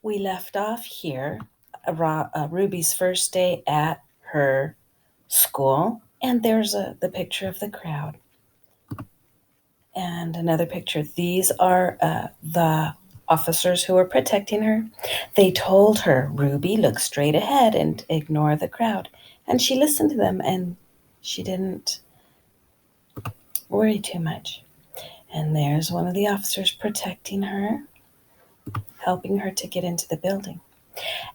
We left off here, Ruby's first day at her school, and there's the picture of the crowd. And another picture. These are the officers who were protecting her. They told her, Ruby, look straight ahead and ignore the crowd. And she listened to them, and she didn't worry too much. And there's one of the officers protecting her, helping her to get into the building.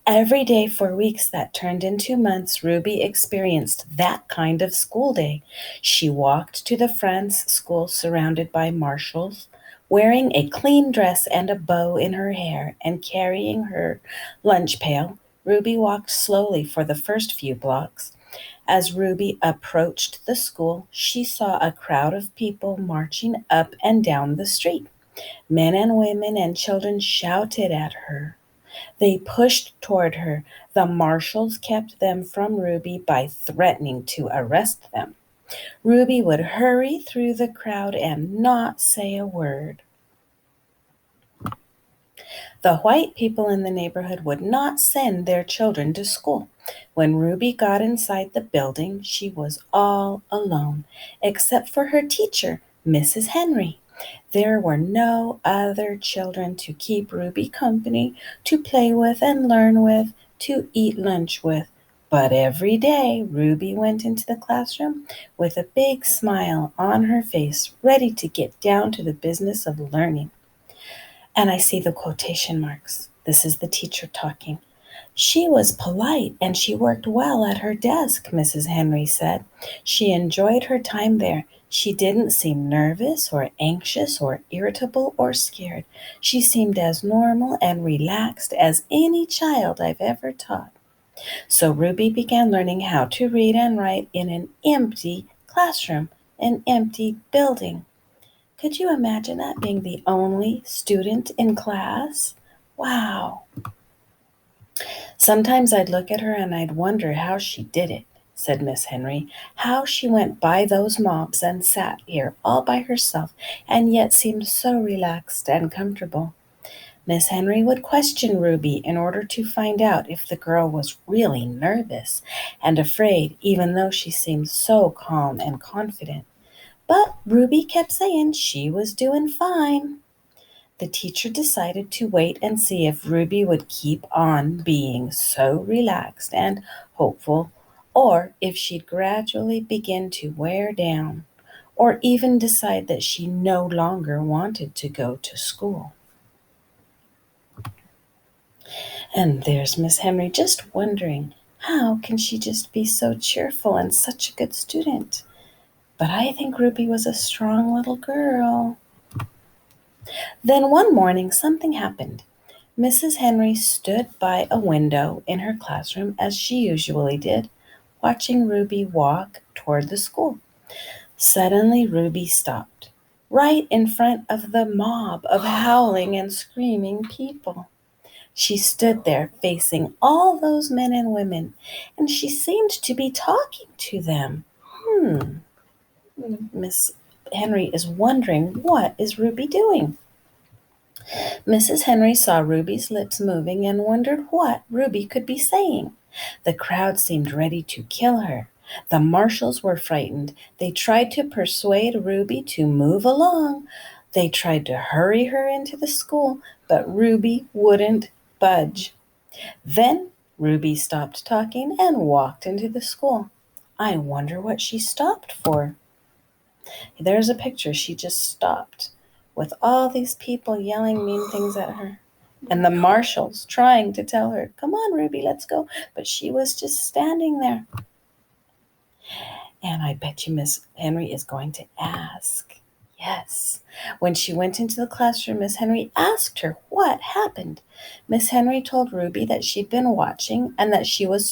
Every day for weeks that turned into months, Ruby experienced that kind of school day. She walked to the friend's school surrounded by marshals, wearing a clean dress and a bow in her hair and carrying her lunch pail. Ruby walked slowly for the first few blocks. As Ruby approached the school, she saw a crowd of people marching up and down the street. Men and women and children shouted at her. They pushed toward her. The marshals kept them from Ruby by threatening to arrest them. Ruby would hurry through the crowd and not say a word. The white people in the neighborhood would not send their children to school. When Ruby got inside the building, she was all alone, except for her teacher, Mrs. Henry. There were no other children to keep Ruby company, to play with and learn with, to eat lunch with. But every day, Ruby went into the classroom with a big smile on her face, ready to get down to the business of learning. And I see the quotation marks. This is the teacher talking. She was polite and she worked well at her desk, Mrs. Henry said. She enjoyed her time there. She didn't seem nervous or anxious or irritable or scared. She seemed as normal and relaxed as any child I've ever taught. So Ruby began learning how to read and write in an empty classroom, an empty building. Could you imagine that, being the only student in class? Wow. Sometimes I'd look at her and I'd wonder how she did it, said Miss Henry, how she went by those mobs and sat here all by herself and yet seemed so relaxed and comfortable. Miss Henry would question Ruby in order to find out if the girl was really nervous and afraid, even though she seemed so calm and confident. But Ruby kept saying she was doing fine. The teacher decided to wait and see if Ruby would keep on being so relaxed and hopeful, or if she'd gradually begin to wear down, or even decide that she no longer wanted to go to school. And there's Miss Henry just wondering, how can she just be so cheerful and such a good student? But I think Ruby was a strong little girl. Then one morning something happened. Mrs. Henry stood by a window in her classroom as she usually did, watching Ruby walk toward the school. Suddenly Ruby stopped, right in front of the mob of howling and screaming people. She stood there facing all those men and women, and she seemed to be talking to them. Miss Henry is wondering, what is Ruby doing? Mrs. Henry saw Ruby's lips moving and wondered what Ruby could be saying. The crowd seemed ready to kill her. The marshals were frightened. They tried to persuade Ruby to move along. They tried to hurry her into the school, but Ruby wouldn't budge. Then Ruby stopped talking and walked into the school. I wonder what she stopped for. There's a picture. She just stopped with all these people yelling mean things at her. And the marshals trying to tell her, come on, Ruby, let's go. But she was just standing there. And I bet you Miss Henry is going to ask. Yes. When she went into the classroom, Miss Henry asked her what happened. Miss Henry told Ruby that she'd been watching and that she was